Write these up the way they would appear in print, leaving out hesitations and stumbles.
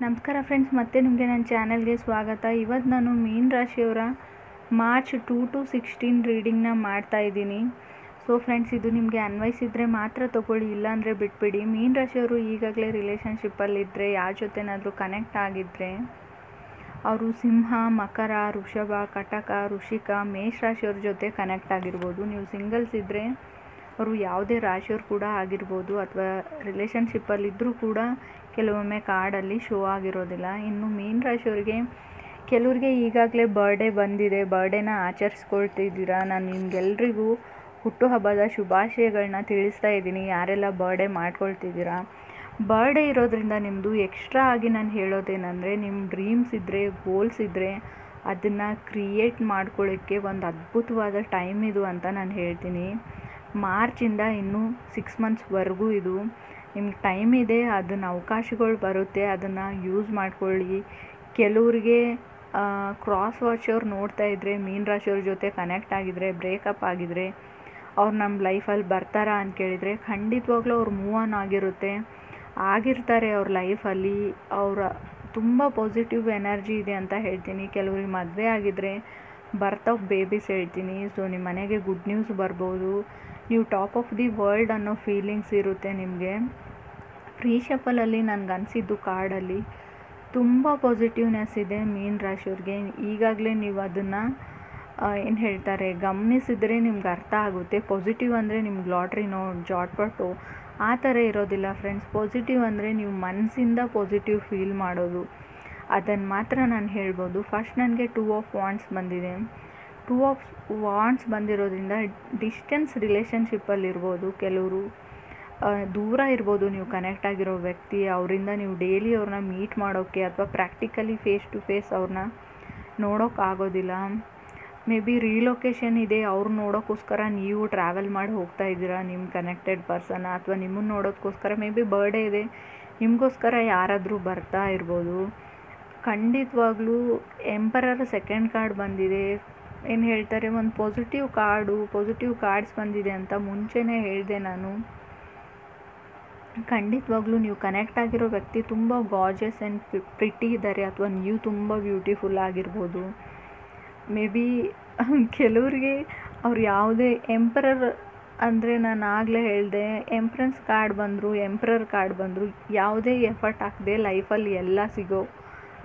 ನಮಸ್ಕಾರ ಫ್ರೆಂಡ್ಸ್, ಮತ್ತೆ ನಿಮಗೆ ನನ್ನ ಚಾನಲ್ಗೆ ಸ್ವಾಗತ. ಇವತ್ತು ನಾನು ಮೀನ ರಾಶಿಯವರ ಮಾರ್ಚ್ 2 to 16 ರೀಡಿಂಗ್ನ ಮಾಡ್ತಾ ಇದ್ದೀನಿ. ಸೊ ಫ್ರೆಂಡ್ಸ್, ಇದು ನಿಮಗೆ ಅನ್ವಯಿಸಿದರೆ ಮಾತ್ರ ತೊಗೊಳ್ಳಿ, ಇಲ್ಲಾಂದರೆ ಬಿಟ್ಬಿಡಿ. ಮೀನ ರಾಶಿಯವರು ಈಗಾಗಲೇ ರಿಲೇಷನ್ಶಿಪ್ಪಲ್ಲಿದ್ದರೆ, ಯಾರ ಜೊತೆನಾದರೂ ಕನೆಕ್ಟ್ ಆಗಿದ್ದರೆ ಅವರು ಸಿಂಹ, ಮಕರ, ವೃಷಭ, ಕಟಕ, ವೃಶ್ಚಿಕ, ಮೇಷ ರಾಶಿಯವ್ರ ಜೊತೆ ಕನೆಕ್ಟ್ ಆಗಿರ್ಬೋದು. ನೀವು ಸಿಂಗಲ್ಸ್ ಇದ್ದರೆ ಅವರು ಯಾವುದೇ ರಾಶಿಯವ್ರು ಕೂಡ ಆಗಿರ್ಬೋದು, ಅಥವಾ ರಿಲೇಷನ್ಶಿಪ್ಪಲ್ಲಿದ್ದರೂ ಕೂಡ ಕೆಲವೊಮ್ಮೆ ಕಾರ್ಡಲ್ಲಿ ಶೋ ಆಗಿರೋದಿಲ್ಲ. ಇನ್ನು ಮೀನ ರಾಶಿಯವರಿಗೆ ಕೆಲವರಿಗೆ ಈಗಾಗಲೇ ಬರ್ಡೇ ಬಂದಿದೆ, ಬರ್ಡೇನ ಆಚರಿಸ್ಕೊಳ್ತಿದ್ದೀರಾ. ನಾನು ನಿಮಗೆಲ್ರಿಗೂ ಹುಟ್ಟುಹಬ್ಬದ ಶುಭಾಶಯಗಳನ್ನ ತಿಳಿಸ್ತಾ ಇದ್ದೀನಿ, ಯಾರೆಲ್ಲ ಬರ್ಡೇ ಮಾಡ್ಕೊಳ್ತಿದ್ದೀರಾ. ಬರ್ಡೇ ಇರೋದ್ರಿಂದ ನಿಮ್ಮದು ಎಕ್ಸ್ಟ್ರಾ ಆಗಿ ನಾನು ಹೇಳೋದೇನೆಂದರೆ, ನಿಮ್ಮ ಡ್ರೀಮ್ಸ್ ಇದ್ದರೆ, ಗೋಲ್ಸ್ ಇದ್ದರೆ ಅದನ್ನು ಕ್ರಿಯೇಟ್ ಮಾಡ್ಕೊಳ್ಳೋಕ್ಕೆ ಒಂದು ಅದ್ಭುತವಾದ ಟೈಮ್ ಇದು ಅಂತ ನಾನು ಹೇಳ್ತೀನಿ. ಮಾರ್ಚಿಂದ ಇನ್ನೂ 6 ಮಂತ್ಸ್ವರೆಗೂ ಇದು ನಿಮ್ಗೆ ಟೈಮ್ ಇದೆ. ಅದನ್ನು ಅವಕಾಶಗಳು ಬರುತ್ತೆ, ಅದನ್ನು ಯೂಸ್ ಮಾಡ್ಕೊಳ್ಳಿ. ಕೆಲವ್ರಿಗೆ ಕ್ರಾಸ್ ವಾಚವ್ರು ನೋಡ್ತಾ ಇದ್ದರೆ, ಮೀನ ರಾಶಿಯವ್ರ ಜೊತೆ ಕನೆಕ್ಟ್ ಆಗಿದ್ರೆ, ಬ್ರೇಕಪ್ ಆಗಿದ್ರೆ ಅವ್ರು ನಮ್ಮ ಲೈಫಲ್ಲಿ ಬರ್ತಾರಾ ಅಂತ ಕೇಳಿದರೆ, ಖಂಡಿತವಾಗ್ಲೂ ಅವ್ರು ಮೂವ್ ಆನ್ ಆಗಿರ್ತಾರೆ. ಅವ್ರ ಲೈಫಲ್ಲಿ ಅವರ ತುಂಬ ಪಾಸಿಟಿವ್ ಎನರ್ಜಿ ಇದೆ ಅಂತ ಹೇಳ್ತೀನಿ. ಕೆಲವ್ರಿಗೆ ಮದುವೆ ಆಗಿದ್ದರೆ ಬರ್ತಾವ್ ಬೇಬೀಸ್ ಹೇಳ್ತೀನಿ. ಸೊ ನಿಮ್ಮ ಮನೆಗೆ ಗುಡ್ ನ್ಯೂಸ್ ಬರ್ಬೋದು. ನೀವು ಟಾಪ್ ಆಫ್ ದಿ ವರ್ಲ್ಡ್ ಅನ್ನೋ ಫೀಲಿಂಗ್ಸ್ ಇರುತ್ತೆ ನಿಮಗೆ. ಫ್ರೀ ಶಫಲಲ್ಲಿ ನನಗನ್ಸಿದ್ದು ಕಾರ್ಡಲ್ಲಿ ತುಂಬ ಪಾಸಿಟಿವ್ನೆಸ್ ಇದೆ ಮೀನ ರಾಶಿಯವ್ರಿಗೆ. ಈಗಾಗಲೇ ನೀವು ಅದನ್ನು ಏನು ಹೇಳ್ತಾರೆ ಗಮನಿಸಿದರೆ ನಿಮ್ಗೆ ಅರ್ಥ ಆಗುತ್ತೆ. ಪಾಸಿಟಿವ್ ಅಂದರೆ ನಿಮ್ಗೆ ಲಾಟ್ರಿನೋ, ಜಾಟ್ಪಟೋ ಆ ಥರ ಇರೋದಿಲ್ಲ ಫ್ರೆಂಡ್ಸ್. ಪಾಸಿಟಿವ್ ಅಂದರೆ ನೀವು ಮನಸ್ಸಿಂದ ಪಾಸಿಟಿವ್ ಫೀಲ್ ಮಾಡೋದು, ಅದನ್ನು ಮಾತ್ರ ನಾನು ಹೇಳ್ಬೋದು. ಫಸ್ಟ್ ನನಗೆ 2 ಆಫ್ ವಾಂಡ್ಸ್ ಬಂದಿದೆ. 2 ಆಫ್ ವಾಂಡ್ಸ್ ಬಂದಿರೋದ್ರಿಂದ ಡಿಸ್ಟೆನ್ಸ್ ರಿಲೇಷನ್ಶಿಪ್ಪಲ್ಲಿರ್ಬೋದು, ಕೆಲವರು ದೂರ ಇರ್ಬೋದು ನೀವು ಕನೆಕ್ಟ್ ಆಗಿರೋ ವ್ಯಕ್ತಿ. ಅವರಿಂದ ನೀವು ಡೈಲಿ ಅವ್ರನ್ನ ಮೀಟ್ ಮಾಡೋಕ್ಕೆ ಅಥವಾ ಪ್ರಾಕ್ಟಿಕಲಿ ಫೇಸ್ ಟು ಫೇಸ್ ಅವ್ರನ್ನ ನೋಡೋಕ್ಕಾಗೋದಿಲ್ಲ. ಮೇ ಬಿ ರೀಲೊಕೇಶನ್ ಇದೆ, ಅವ್ರು ನೋಡೋಕ್ಕೋಸ್ಕರ ನೀವು ಟ್ರಾವೆಲ್ ಮಾಡಿ ಹೋಗ್ತಾ ಇದ್ದೀರಾ ನಿಮ್ಮ ಕನೆಕ್ಟೆಡ್ ಪರ್ಸನ್, ಅಥವಾ ನಿಮ್ಮನ್ನು ನೋಡೋದಕ್ಕೋಸ್ಕರ ಮೇ ಬಿ ಬರ್ಡೇ ಇದೆ, ನಿಮಗೋಸ್ಕರ ಯಾರಾದರೂ ಬರ್ತಾ ಇರ್ಬೋದು. ಖಂಡಿತವಾಗ್ಲೂ ಎಂಪರರ್ ಸೆಕೆಂಡ್ ಕಾರ್ಡ್ ಬಂದಿದೆ. ಏನು ಹೇಳ್ತಾರೆ, ಒಂದು ಪಾಸಿಟಿವ್ ಕಾರ್ಡ್ಸ್ ಬಂದಿದೆ ಅಂತ ಮುಂಚೆನೇ ಹೇಳಿದೆ ನಾನು. ಖಂಡಿತವಾಗ್ಲೂ ನೀವು ಕನೆಕ್ಟ್ ಆಗಿರೋ ವ್ಯಕ್ತಿ ತುಂಬ ಗಾರ್ಜಿಯಸ್ ಆ್ಯಂಡ್ ಪ್ರಿಟಿ ಇದ್ದಾರೆ, ಅಥವಾ ನೀವು ತುಂಬ ಬ್ಯೂಟಿಫುಲ್ ಆಗಿರ್ಬೋದು. ಮೇ ಬಿ ಕೆಲವ್ರಿಗೆ ಅವ್ರು ಯಾವುದೇ ಎಂಪರರ್ ಅಂದರೆ, ನಾನು ಆಗಲೇ ಹೇಳಿದೆ, ಎಂಪರರ್ ಕಾರ್ಡ್ ಬಂದರು ಯಾವುದೇ ಎಫರ್ಟ್ ಹಾಕದೆ ಲೈಫಲ್ಲಿ ಎಲ್ಲ ಸಿಗೋ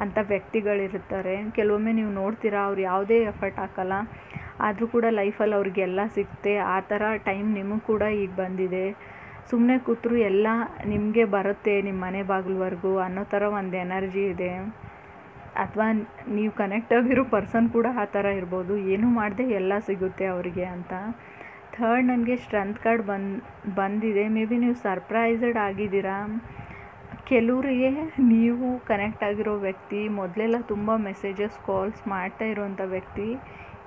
ಅಂಥ ವ್ಯಕ್ತಿಗಳಿರ್ತಾರೆ. ಕೆಲವೊಮ್ಮೆ ನೀವು ನೋಡ್ತೀರಾ, ಅವ್ರು ಯಾವುದೇ ಎಫರ್ಟ್ ಹಾಕಲ್ಲ, ಆದರೂ ಕೂಡ ಲೈಫಲ್ಲಿ ಅವ್ರಿಗೆಲ್ಲ ಸಿಗುತ್ತೆ. ಆ ಥರ ಟೈಮ್ ನಿಮಗೆ ಕೂಡ ಈಗ ಬಂದಿದೆ. ಸುಮ್ಮನೆ ಕೂತ್ರು ಎಲ್ಲ ನಿಮಗೆ ಬರುತ್ತೆ ನಿಮ್ಮ ಮನೆ ಬಾಗಿಲುವರೆಗೂ ಅನ್ನೋ ಥರ ಒಂದು ಎನರ್ಜಿ ಇದೆ. ಅಥವಾ ನೀವು ಕನೆಕ್ಟ್ ಆಗಿರೋ ಪರ್ಸನ್ ಕೂಡ ಆ ಥರ ಇರ್ಬೋದು, ಏನೂ ಮಾಡದೆ ಎಲ್ಲ ಸಿಗುತ್ತೆ ಅವರಿಗೆ ಅಂತ. ಥರ್ಡ್ ನನಗೆ ಸ್ಟ್ರೆಂತ್ ಕಾರ್ಡ್ ಬಂದಿದೆ. ಮೇ ಬಿ ನೀವು ಸರ್ಪ್ರೈಸ್ಡ್ ಆಗಿದ್ದೀರಾ. ಕೆಲವರಿಗೆ ನೀವು ಕನೆಕ್ಟ್ ಆಗಿರೋ ವ್ಯಕ್ತಿ ಮೊದಲೆಲ್ಲ ತುಂಬ ಮೆಸೇಜಸ್, ಕಾಲ್ಸ್ ಮಾಡ್ತಾ ಇರೋವಂಥ ವ್ಯಕ್ತಿ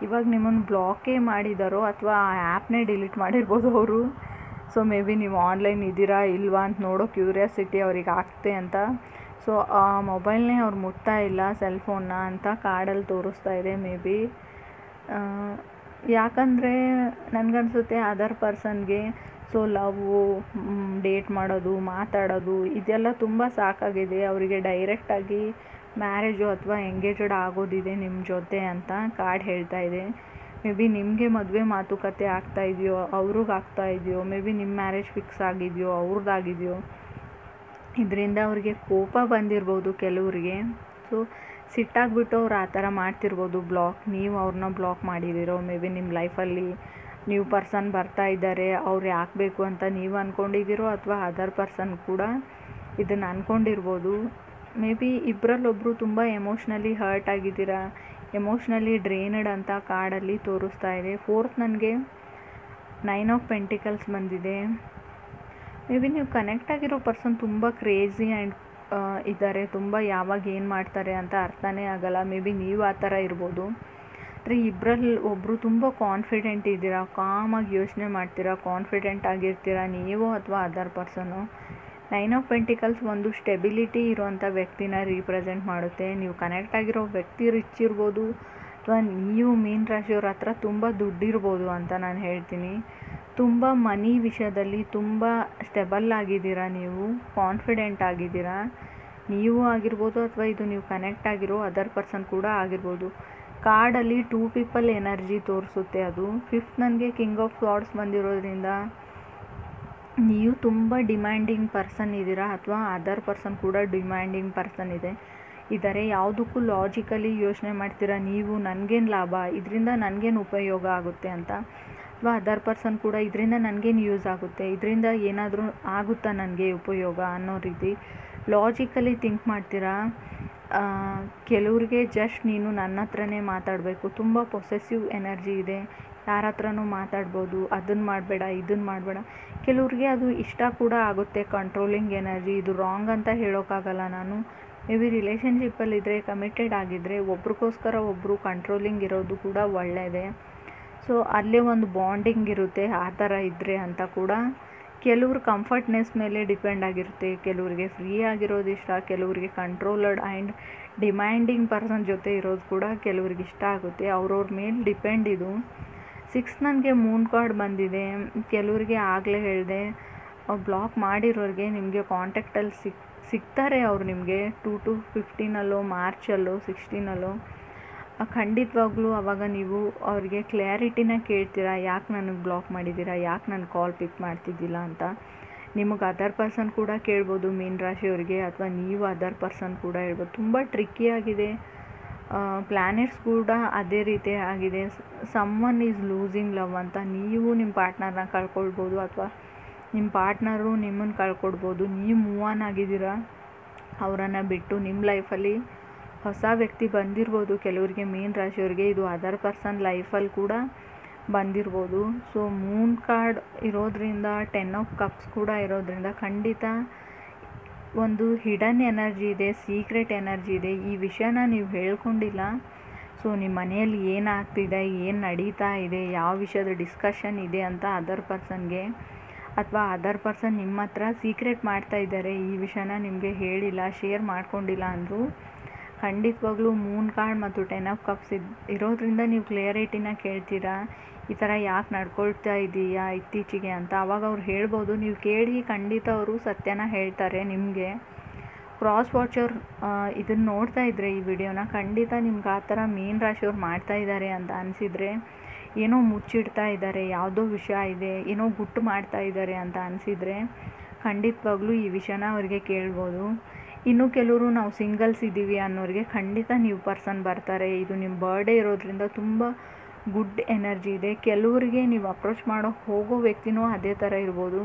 ಇವಾಗ ನಿಮ್ಮನ್ನು ಬ್ಲಾಕೇ ಮಾಡಿದಾರೋ, ಅಥವಾ ಆ ಆ್ಯಪ್ನೇ ಡಿಲೀಟ್ ಮಾಡಿರ್ಬೋದು ಅವರು. ಸೊ ಮೇ ಬಿ ನೀವು ಆನ್ಲೈನ್ ಇದ್ದೀರಾ ಇಲ್ವಾ ಅಂತ ನೋಡೋ ಕ್ಯೂರಿಯಾಸಿಟಿ ಅವ್ರಿಗೆ ಆಗ್ತೆ ಅಂತ. ಸೊ ಆ ಮೊಬೈಲ್ನೇ ಅವ್ರು ಮುಟ್ತಾ ಇಲ್ಲ, ಸೆಲ್ಫೋನ್ನ ಅಂತ ಕಾರ್ಡಲ್ಲಿ ತೋರಿಸ್ತಾ ಇದೆ. ಮೇ ಬಿ ಯಾಕಂದರೆ ನನಗನ್ಸುತ್ತೆ ಅದರ್ ಪರ್ಸನ್ಗೆ ಸೊ ಲವ್ವು, ಡೇಟ್ ಮಾಡೋದು, ಮಾತಾಡೋದು ಇದೆಲ್ಲ ತುಂಬ ಸಾಕಾಗಿದೆ. ಅವರಿಗೆ ಡೈರೆಕ್ಟಾಗಿ ಮ್ಯಾರೇಜು ಅಥವಾ ಎಂಗೇಜಡ್ ಆಗೋದಿದೆ ನಿಮ್ಮ ಜೊತೆ ಅಂತ ಕಾರ್ಡ್ ಹೇಳ್ತಾ ಇದೆ. ಮೇ ಬಿ ನಿಮಗೆ ಮದುವೆ ಮಾತುಕತೆ ಆಗ್ತಾ ಇದೆಯೋ, ಅವ್ರಿಗೆ ಆಗ್ತಾ ಇದೆಯೋ, ಮೇ ಬಿ ನಿಮ್ಮ ಮ್ಯಾರೇಜ್ ಫಿಕ್ಸ್ ಆಗಿದೆಯೋ, ಅವ್ರದ್ದಾಗಿದೆಯೋ. ಇದರಿಂದ ಅವ್ರಿಗೆ ಕೋಪ ಬಂದಿರ್ಬೋದು ಕೆಲವರಿಗೆ. ಸೊ ಸಿಟ್ಟಾಗಿಬಿಟ್ಟು ಅವ್ರು ಆ ಥರ ಮಾಡ್ತಿರ್ಬೋದು ಬ್ಲಾಕ್. ನೀವು ಅವ್ರನ್ನ ಬ್ಲಾಕ್ ಮಾಡಿದ್ದೀರೋ, ಮೇ ಬಿ ನಿಮ್ಮ ಲೈಫಲ್ಲಿ ನ್ಯೂ ಪರ್ಸನ್ ಬರ್ತಾ ಇದ್ದಾರೆ, ಅವ್ರು ಯಾಕೆ ಬೇಕು ಅಂತ ನೀವು ಅಂದ್ಕೊಂಡಿದ್ದೀರೋ, ಅಥವಾ ಅದರ್ ಪರ್ಸನ್ ಕೂಡ ಇದನ್ನು ಅಂದ್ಕೊಂಡಿರ್ಬೋದು. ಮೇ ಬಿ ಇಬ್ಬರಲ್ಲೊಬ್ಬರು ತುಂಬ ಎಮೋಷ್ನಲಿ ಹರ್ಟ್ ಆಗಿದ್ದೀರಾ, ಎಮೋಷ್ನಲಿ ಡ್ರೈನಡ್ ಅಂತ ಕಾರ್ಡಲ್ಲಿ ತೋರಿಸ್ತಾ ಇದೆ. ಫೋರ್ತ್ ನನಗೆ 9 ಆಫ್ ಪೆಂಟಿಕಲ್ಸ್ ಬಂದಿದೆ. ಮೇ ಬಿ ನೀವು ಕನೆಕ್ಟ್ ಆಗಿರೋ ಪರ್ಸನ್ ತುಂಬ ಕ್ರೇಜಿ ಆ್ಯಂಡ್ ಇದ್ದಾರೆ, ತುಂಬ ಯಾವಾಗ ಏನು ಮಾಡ್ತಾರೆ ಅಂತ ಅರ್ಥನೇ ಆಗಲ್ಲ. ಮೇ ಬಿ ನೀವು ಆ ಥರ ಇರ್ಬೋದು. ಅಂದರೆ ಇಬ್ಬರಲ್ಲಿ ಒಬ್ಬರು ತುಂಬ ಕಾನ್ಫಿಡೆಂಟ್ ಇದ್ದೀರಾ, ಕಾಮಾಗಿ ಯೋಚನೆ ಮಾಡ್ತೀರಾ, ಕಾನ್ಫಿಡೆಂಟ್ ಆಗಿರ್ತೀರಾ ನೀವು ಅಥವಾ ಅದರ್ ಪರ್ಸನು. 9 ಆಫ್ ಪೆಂಟಿಕಲ್ಸ್ ಒಂದು ಸ್ಟೆಬಿಲಿಟಿ ಇರೋವಂಥ ವ್ಯಕ್ತಿನ ರೀಪ್ರೆಸೆಂಟ್ ಮಾಡುತ್ತೆ. ನೀವು ಕನೆಕ್ಟ್ ಆಗಿರೋ ವ್ಯಕ್ತಿ ರಿಚ್ ಇರ್ಬೋದು, ಅಥವಾ ನೀವು ಮೀನ ರಾಶಿಯವ್ರ ಹತ್ರ ತುಂಬ ದುಡ್ಡಿರ್ಬೋದು ಅಂತ ನಾನು ಹೇಳ್ತೀನಿ. ತುಂಬ ಮನಿ ವಿಷಯದಲ್ಲಿ ತುಂಬ ಸ್ಟೆಬಲ್ ಆಗಿದ್ದೀರಾ, ನೀವು ಕಾನ್ಫಿಡೆಂಟ್ ಆಗಿದ್ದೀರಾ. ನೀವು ಆಗಿರ್ಬೋದು ಅಥವಾ ಇದು ನೀವು ಕನೆಕ್ಟ್ ಆಗಿರೋ ಅದರ್ ಪರ್ಸನ್ ಕೂಡ ಆಗಿರ್ಬೋದು. ಕಾರ್ಡಲ್ಲಿ 2 ಪೀಪಲ್ ಎನರ್ಜಿ ತೋರಿಸುತ್ತೆ. ಅದು 5th ನನಗೆ ಕಿಂಗ್ ಆಫ್ ಸಾರ್ಡ್ಸ್ ಬಂದಿರೋದ್ರಿಂದ ನೀವು ತುಂಬ ಡಿಮ್ಯಾಂಡಿಂಗ್ ಪರ್ಸನ್ ಇದ್ದೀರಾ ಅಥವಾ ಅದರ್ ಪರ್ಸನ್ ಕೂಡ ಡಿಮ್ಯಾಂಡಿಂಗ್ ಪರ್ಸನ್ ಇದ್ದಾರೆ. ಯಾವುದಕ್ಕೂ ಲಾಜಿಕಲಿ ಯೋಚನೆ ಮಾಡ್ತೀರಾ ನೀವು, ನನಗೇನು ಲಾಭ, ಇದರಿಂದ ನನಗೇನು ಉಪಯೋಗ ಆಗುತ್ತೆ ಅಂತ, ಅಥವಾ ಅದರ್ ಪರ್ಸನ್ ಕೂಡ ಇದರಿಂದ ನನಗೇನು ಯೂಸ್ ಆಗುತ್ತೆ, ಇದರಿಂದ ಏನಾದರೂ ಆಗುತ್ತಾ ನನಗೆ ಉಪಯೋಗ ಅನ್ನೋ ರೀತಿ ಲಾಜಿಕಲಿ ಥಿಂಕ್ ಮಾಡ್ತೀರಾ. ಕೆಲವ್ರಿಗೆ ಜಸ್ಟ್ ನೀನು ನನ್ನ ಹತ್ರನೇ ಮಾತಾಡಬೇಕು, ತುಂಬ ಪೊಸೆಸಿವ್ ಎನರ್ಜಿ ಇದೆ, ಯಾರ ಹತ್ರನೂ ಮಾತಾಡ್ಬೋದು, ಅದನ್ನು ಮಾಡಬೇಡ ಇದನ್ನು ಮಾಡಬೇಡ. ಕೆಲವ್ರಿಗೆ ಅದು ಇಷ್ಟ ಕೂಡ ಆಗುತ್ತೆ, ಕಂಟ್ರೋಲಿಂಗ್ ಎನರ್ಜಿ. ಇದು ರಾಂಗ್ ಅಂತ ಹೇಳೋಕ್ಕಾಗಲ್ಲ ನಾನು. ಮೇ ಬಿ ರಿಲೇಷನ್ಶಿಪ್ಪಲ್ಲಿದ್ದರೆ, ಕಮಿಟೆಡ್ ಆಗಿದ್ದರೆ ಒಬ್ರಿಗೋಸ್ಕರ ಒಬ್ಬರು ಕಂಟ್ರೋಲಿಂಗ್ ಇರೋದು ಕೂಡ ಒಳ್ಳೆಯದೇ. ಸೊ ಅಲ್ಲೇ ಒಂದು ಬಾಂಡಿಂಗ್ ಇರುತ್ತೆ ಆ ಥರ ಇದ್ದರೆ ಅಂತ ಕೂಡ. ಕೆಲವ್ರು ಕಂಫರ್ಟ್ನೆಸ್ ಮೇಲೆ ಡಿಪೆಂಡ್ ಆಗಿರುತ್ತೆ. ಕೆಲವರಿಗೆ ಫ್ರೀ ಆಗಿರೋದು ಇಷ್ಟ, ಕೆಲವರಿಗೆ ಕಂಟ್ರೋಲಡ್ ಆ್ಯಂಡ್ ಡಿಮ್ಯಾಂಡಿಂಗ್ ಪರ್ಸನ್ ಜೊತೆ ಇರೋದು ಕೂಡ ಕೆಲವ್ರಿಗೆ ಇಷ್ಟ ಆಗುತ್ತೆ. ಅವ್ರವ್ರ ಮೇಲೆ ಡಿಪೆಂಡ್ ಇದು. 6 ನನಗೆ ಮೂನ್ ಕಾರ್ಡ್ ಬಂದಿದೆ. ಕೆಲವರಿಗೆ ಆಗಲೇ ಹೇಳಿದೆ, ಬ್ಲಾಕ್ ಮಾಡಿರೋರಿಗೆ ನಿಮಗೆ ಕಾಂಟ್ಯಾಕ್ಟಲ್ಲಿ ಸಿಗ್ತಾರೆ. ಅವ್ರು ನಿಮಗೆ 2 to 15 ಮಾರ್ಚಲ್ಲೋ 16 ಖಂಡಿತವಾಗ್ಲೂ ಆವಾಗ ನೀವು ಅವ್ರಿಗೆ ಕ್ಲಾರಿಟಿನ ಕೇಳ್ತೀರಾ, ಯಾಕೆ ನನಗೆ ಬ್ಲಾಕ್ ಮಾಡಿದ್ದೀರಾ, ಯಾಕೆ ನನ್ನ ಕಾಲ್ ಪಿಕ್ ಮಾಡ್ತಿದ್ದಿಲ್ಲ ಅಂತ. ನಿಮಗೆ ಅದರ್ ಪರ್ಸನ್ ಕೂಡ ಕೇಳ್ಬೋದು ಮೀನ ರಾಶಿಯವರಿಗೆ, ಅಥವಾ ನೀವು ಅದರ್ ಪರ್ಸನ್ ಕೂಡ ಹೇಳ್ಬೋದು. ತುಂಬ ಟ್ರಿಕ್ಕಿಯಾಗಿದೆ. ಪ್ಲ್ಯಾನೆಟ್ಸ್ ಕೂಡ ಅದೇ ರೀತಿ ಆಗಿದೆ. ಸಮ್ವನ್ ಈಸ್ ಲೂಸಿಂಗ್ ಲವ್ ಅಂತ. ನೀವು ನಿಮ್ಮ ಪಾರ್ಟ್ನರ್ನ ಕಳ್ಕೊಳ್ಬೋದು, ಅಥವಾ ನಿಮ್ಮ ಪಾರ್ಟ್ನರು ನಿಮ್ಮನ್ನು ಕಳ್ಕೊಡ್ಬೋದು. ನೀವು ಮೂವ್ ಆನ್ ಆಗಿದ್ದೀರಾ ಅವರನ್ನು ಬಿಟ್ಟು. ನಿಮ್ಮ ಲೈಫಲ್ಲಿ ಹೊಸ ವ್ಯಕ್ತಿ ಬಂದಿರ್ಬೋದು ಕೆಲವರಿಗೆ, ಮೀನ ರಾಶಿಯವರಿಗೆ. ಇದು ಅದರ್ ಪರ್ಸನ್ ಲೈಫಲ್ಲಿ ಕೂಡ ಬಂದಿರ್ಬೋದು. ಸೊ ಮೂನ್ ಕಾರ್ಡ್ ಇರೋದ್ರಿಂದ, 10 ಆಫ್ ಕಪ್ಸ್ ಕೂಡ ಇರೋದ್ರಿಂದ ಖಂಡಿತ ಒಂದು ಹಿಡನ್ ಎನರ್ಜಿ ಇದೆ, ಸೀಕ್ರೆಟ್ ಎನರ್ಜಿ ಇದೆ. ಈ ವಿಷಯನ ನೀವು ಹೇಳ್ಕೊಂಡಿಲ್ಲ. ಸೊ ನಿಮ್ಮ ಮನೆಯಲ್ಲಿ ಏನಾಗ್ತಿದೆ, ಏನು ನಡೀತಾ ಇದೆ, ಯಾವ ವಿಷಯದ ಡಿಸ್ಕಷನ್ ಇದೆ ಅಂತ ಅದರ್ ಪರ್ಸನ್ಗೆ, ಅಥವಾ ಅದರ್ ಪರ್ಸನ್ ನಿಮ್ಮ ಹತ್ರ ಸೀಕ್ರೆಟ್ ಮಾಡ್ತಾ ಇದ್ದಾರೆ, ಈ ವಿಷಯನ ನಿಮಗೆ ಹೇಳಿಲ್ಲ, ಶೇರ್ ಮಾಡ್ಕೊಂಡಿಲ್ಲ ಅಂದರು ಖಂಡಿತವಾಗ್ಲೂ ಮೂನ್ ಕಾರ್ಡ್ ಮತ್ತು 10 ಆಫ್ ಕಪ್ಸ್ ಇರೋದ್ರಿಂದ ನೀವು ಕ್ಲಿಯರಿಟಿನ ಕೇಳ್ತೀರಾ. ಈ ಥರ ಯಾಕೆ ನಡ್ಕೊಳ್ತಾ ಇದೆಯಾ ಇತ್ತೀಚೆಗೆ ಅಂತ. ಆವಾಗ ಅವ್ರು ಹೇಳ್ಬೋದು, ನೀವು ಕೇಳಿ ಖಂಡಿತ ಅವರು ಸತ್ಯನ ಹೇಳ್ತಾರೆ ನಿಮಗೆ. ಕ್ರಾಸ್ ವಾಚರ್ ಇದನ್ನು ನೋಡ್ತಾ ಇದ್ದರೆ ಈ ವಿಡಿಯೋನ, ಖಂಡಿತ ನಿಮ್ಗೆ ಆ ಥರ ಮೀನ ರಾಶಿಯವ್ರು ಮಾಡ್ತಾ ಇದ್ದಾರೆ ಅಂತ ಅನಿಸಿದರೆ, ಏನೋ ಮುಚ್ಚಿಡ್ತಾ ಇದ್ದಾರೆ, ಯಾವುದೋ ವಿಷಯ ಇದೆ, ಏನೋ ಗುಟ್ಟು ಮಾಡ್ತಾ ಇದ್ದಾರೆ ಅಂತ ಅನಿಸಿದರೆ ಖಂಡಿತವಾಗ್ಲೂ ಈ ವಿಷಯನ ಅವ್ರಿಗೆ ಕೇಳ್ಬೋದು. ಇನ್ನು ಕೆಲವರು ನಾವು ಸಿಂಗಲ್ಸ್ ಇದ್ದೀವಿ ಅನ್ನೋರಿಗೆ ಖಂಡಿತ ನೀವು ಪರ್ಸನ್ ಬರ್ತಾರೆ. ಇದು ನಿಮ್ಮ ಬರ್ಡೇ ಇರೋದ್ರಿಂದ ತುಂಬ ಗುಡ್ ಎನರ್ಜಿ ಇದೆ. ಕೆಲವರಿಗೆ ನೀವು ಅಪ್ರೋಚ್ ಮಾಡೋ ಹೋಗೋ ವ್ಯಕ್ತಿನೂ ಅದೇ ಥರ ಇರ್ಬೋದು.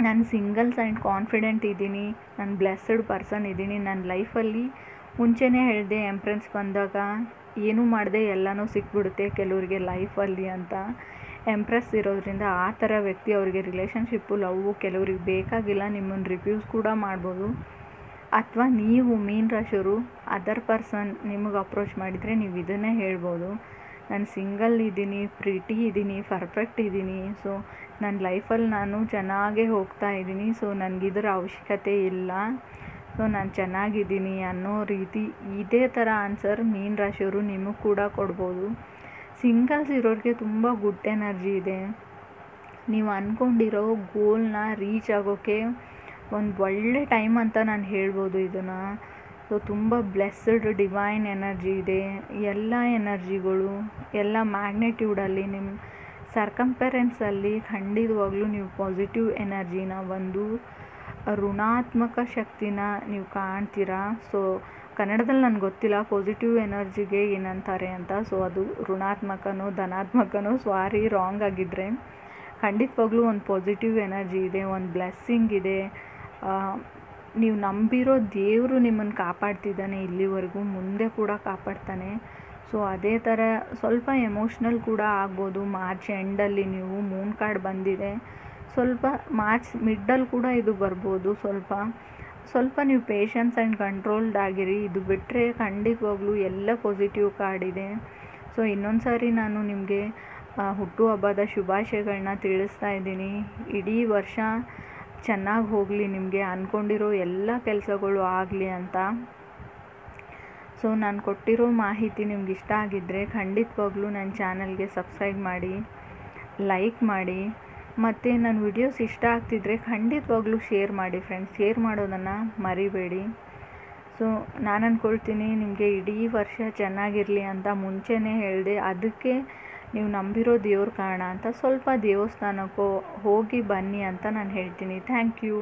ನಾನು ಸಿಂಗಲ್ಸ್ ಆ್ಯಂಡ್ ಕಾನ್ಫಿಡೆಂಟ್ ಇದ್ದೀನಿ, ನಾನು ಬ್ಲೆಸ್ಸಡ್ ಪರ್ಸನ್ ಇದ್ದೀನಿ, ನನ್ನ ಲೈಫಲ್ಲಿ ಮುಂಚೆನೇ ಹೇಳಿದೆ ಎಂಪ್ರೆನ್ಸ್ ಬಂದಾಗ ಏನೂ ಮಾಡದೆ ಎಲ್ಲನೂ ಸಿಕ್ಬಿಡುತ್ತೆ ಕೆಲವರಿಗೆ ಲೈಫಲ್ಲಿ ಅಂತ. ಎಂಪ್ರೆಸ್ ಇರೋದ್ರಿಂದ ಆ ಥರ ವ್ಯಕ್ತಿ, ಅವರಿಗೆ ರಿಲೇಷನ್ಶಿಪ್ಪು ಲವ್ವು ಕೆಲವ್ರಿಗೆ ಬೇಕಾಗಿಲ್ಲ, ನಿಮ್ಮನ್ನು ರಿಫ್ಯೂಸ್ ಕೂಡ ಮಾಡ್ಬೋದು. ಅಥವಾ ನೀವು ಮೀನ ರಾಶಿಯವರು ಅದರ್ ಪರ್ಸನ್ ನಿಮಗೆ ಅಪ್ರೋಚ್ ಮಾಡಿದರೆ ನೀವು ಇದನ್ನೇ ಹೇಳ್ಬೋದು, ನಾನು ಸಿಂಗಲ್ ಇದ್ದೀನಿ, ಪ್ರಿಟಿ ಇದ್ದೀನಿ, ಪರ್ಫೆಕ್ಟ್ ಇದ್ದೀನಿ, ಸೊ ನನ್ನ ಲೈಫಲ್ಲಿ ನಾನು ಚೆನ್ನಾಗೇ ಹೋಗ್ತಾ ಇದ್ದೀನಿ, ಸೊ ನನಗಿದರ ಅವಶ್ಯಕತೆ ಇಲ್ಲ, ಸೊ ನಾನು ಚೆನ್ನಾಗಿದ್ದೀನಿ ಅನ್ನೋ ರೀತಿ ಇದೇ ಥರ ಆನ್ಸರ್ ಮೀನ ರಾಶಿಯವರು ನಿಮಗೆ ಕೂಡ ಕೊಡ್ಬೋದು. ಸಿಂಗಲ್ಸ್ ಇರೋರಿಗೆ ತುಂಬ ಗುಡ್ ಎನರ್ಜಿ ಇದೆ. ನೀವು ಅಂದ್ಕೊಂಡಿರೋ ಗೋಲ್ನ ರೀಚ್ ಆಗೋಕ್ಕೆ ಒಂದು ಒಳ್ಳೆ ಟೈಮ್ ಅಂತ ನಾನು ಹೇಳ್ಬೋದು ಇದನ್ನು. ಸೊ ತುಂಬ ಬ್ಲೆಸ್ಸಡ್ ಡಿವೈನ್ ಎನರ್ಜಿ ಇದೆ. ಎಲ್ಲ ಎನರ್ಜಿಗಳು ಎಲ್ಲ ಮ್ಯಾಗ್ನೆಟ್ಯೂಡಲ್ಲಿ ನಿಮ್ಮ ಸರ್ಕಂಫರೆನ್ಸಲ್ಲಿ ಖಂಡಿತವಾಗ್ಲೂ ನೀವು ಪಾಸಿಟಿವ್ ಎನರ್ಜಿನ, ಒಂದು ಋಣಾತ್ಮಕ ಶಕ್ತಿನ ನೀವು ಕಾಣ್ತೀರಾ. ಸೊ ಕನ್ನಡದಲ್ಲಿ ನನಗೆ ಗೊತ್ತಿಲ್ಲ ಪಾಸಿಟಿವ್ ಎನರ್ಜಿಗೆ ಏನಂತಾರೆ ಅಂತ. ಸೊ ಅದು ಋಣಾತ್ಮಕನೋ ಧನಾತ್ಮಕನೋ, ಸಾರಿ ರಾಂಗ್ ಆಗಿದ್ದರೆ. ಖಂಡಿತವಾಗ್ಲೂ ಒಂದು ಪಾಸಿಟಿವ್ ಎನರ್ಜಿ ಇದೆ, ಒಂದು ಬ್ಲೆಸ್ಸಿಂಗ್ ಇದೆ. ನೀವು ನಂಬಿರೋ ದೇವರು ನಿಮ್ಮನ್ನು ಕಾಪಾಡ್ತಿದ್ದಾನೆ ಇಲ್ಲಿವರೆಗೂ, ಮುಂದೆ ಕೂಡ ಕಾಪಾಡ್ತಾನೆ. ಸೊ ಅದೇ ಥರ ಸ್ವಲ್ಪ ಎಮೋಷ್ನಲ್ ಕೂಡ ಆಗ್ಬೋದು. ಮಾರ್ಚ್ ಎಂಡಲ್ಲಿ ನೀವು ಮೂನ್ ಕಾರ್ಡ್ ಬಂದಿದೆ, ಸ್ವಲ್ಪ ಮಾರ್ಚ್ ಮಿಡ್ಡಲ್ಲಿ ಕೂಡ ಇದು ಬರ್ಬೋದು. ಸ್ವಲ್ಪ ನೀವು ಪೇಷನ್ಸ್ ಆ್ಯಂಡ್ ಕಂಟ್ರೋಲ್ಡ್ ಆಗಿರಿ. ಇದು ಬಿಟ್ಟರೆ ಖಂಡಿತವಾಗ್ಲೂ ಎಲ್ಲ ಪಾಸಿಟಿವ್ ಕಾರ್ಡ್ ಇದೆ. ಸೊ ಇನ್ನೊಂದು ಸಾರಿ ನಾನು ನಿಮಗೆ ಹುಟ್ಟುಹಬ್ಬದ ಶುಭಾಶಯಗಳನ್ನ ತಿಳಿಸ್ತಾ ಇದ್ದೀನಿ. ಇಡೀ ವರ್ಷ ಚೆನ್ನಾಗಿ ಹೋಗಲಿ, ನಿಮಗೆ ಅಂದ್ಕೊಂಡಿರೋ ಎಲ್ಲ ಕೆಲಸಗಳು ಆಗಲಿ ಅಂತ. ಸೊ ನಾನು ಕೊಟ್ಟಿರೋ ಮಾಹಿತಿ ನಿಮ್ಗೆ ಇಷ್ಟ ಆಗಿದ್ದರೆ ಖಂಡಿತವಾಗ್ಲೂ ನನ್ನ ಚಾನಲ್ಗೆ ಸಬ್ಸ್ಕ್ರೈಬ್ ಮಾಡಿ, ಲೈಕ್ ಮಾಡಿ. ಮತ್ತು ನನ್ನ ವಿಡಿಯೋಸ್ ಇಷ್ಟ ಆಗ್ತಿದ್ರೆ ಖಂಡಿತವಾಗ್ಲೂ ಶೇರ್ ಮಾಡಿ ಫ್ರೆಂಡ್ಸ್, ಶೇರ್ ಮಾಡೋದನ್ನು ಮರಿಬೇಡಿ. ಸೊ ನಾನು ಅಂದ್ಕೊಳ್ತೀನಿ ನಿಮಗೆ ಇಡೀ ವರ್ಷ ಚೆನ್ನಾಗಿರಲಿ ಅಂತ ಮುಂಚೆನೇ ಹೇಳಿದೆ. ಅದಕ್ಕೆ ನೀವು ನಂಬಿರೋ ದೇವ್ರ ಕಾರಣ ಅಂತ ಸ್ವಲ್ಪ ದೇವಸ್ಥಾನಕ್ಕೋ ಹೋಗಿ ಬನ್ನಿ ಅಂತ ನಾನು ಹೇಳ್ತೀನಿ. Thank you.